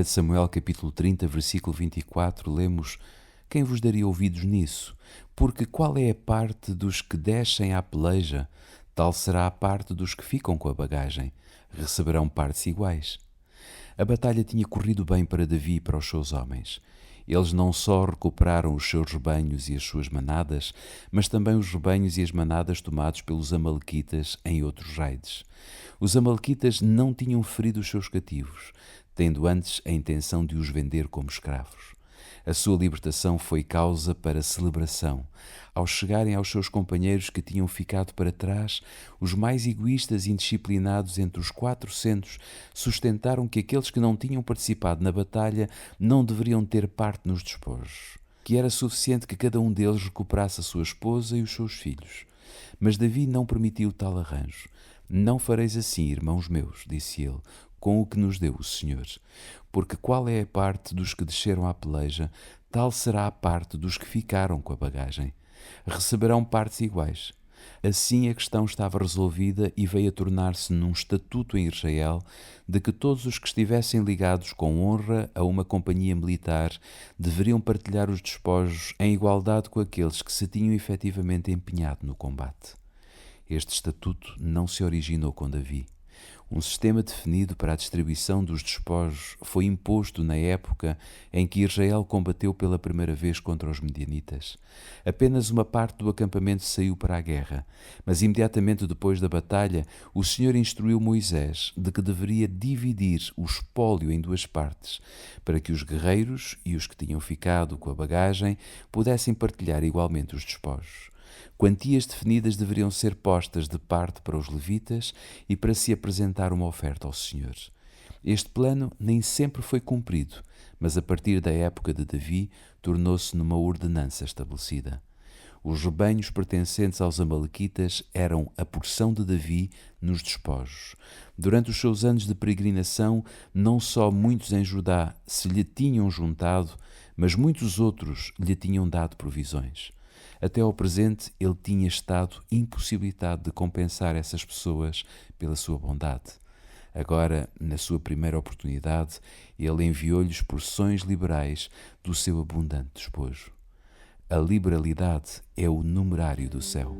1 Samuel capítulo 30, versículo 24, lemos: Quem vos daria ouvidos nisso? Porque qual é a parte dos que descem à peleja? Tal será a parte dos que ficam com a bagagem. Receberão partes iguais. A batalha tinha corrido bem para Davi e para os seus homens. Eles não só recuperaram os seus rebanhos e as suas manadas, mas também os rebanhos e as manadas tomados pelos amalequitas em outros raids. Os amalequitas não tinham ferido os seus cativos, tendo antes a intenção de os vender como escravos. A sua libertação foi causa para celebração. Ao chegarem aos seus companheiros que tinham ficado para trás, os mais egoístas e indisciplinados entre os 400 sustentaram que aqueles que não tinham participado na batalha não deveriam ter parte nos despojos, que era suficiente que cada um deles recuperasse a sua esposa e os seus filhos. Mas Davi não permitiu tal arranjo. Não fareis assim, irmãos meus, disse ele, com o que nos deu o Senhor. Porque qual é a parte dos que desceram à peleja, tal será a parte dos que ficaram com a bagagem. Receberão partes iguais. Assim a questão estava resolvida e veio a tornar-se num estatuto em Israel de que todos os que estivessem ligados com honra a uma companhia militar deveriam partilhar os despojos em igualdade com aqueles que se tinham efetivamente empenhado no combate. Este estatuto não se originou com Davi. Um sistema definido para a distribuição dos despojos foi imposto na época em que Israel combateu pela primeira vez contra os midianitas. Apenas uma parte do acampamento saiu para a guerra, mas imediatamente depois da batalha, o Senhor instruiu Moisés de que deveria dividir o espólio em duas partes, para que os guerreiros e os que tinham ficado com a bagagem pudessem partilhar igualmente os despojos. Quantias definidas deveriam ser postas de parte para os levitas e para se apresentar uma oferta ao Senhor. Este plano nem sempre foi cumprido, mas a partir da época de Davi tornou-se numa ordenança estabelecida. Os rebanhos pertencentes aos amalequitas eram a porção de Davi nos despojos. Durante os seus anos de peregrinação, não só muitos em Judá se lhe tinham juntado, mas muitos outros lhe tinham dado provisões. Até ao presente, ele tinha estado impossibilitado de compensar essas pessoas pela sua bondade. Agora, na sua primeira oportunidade, ele enviou-lhes porções liberais do seu abundante despojo. A liberalidade é o numerário do céu.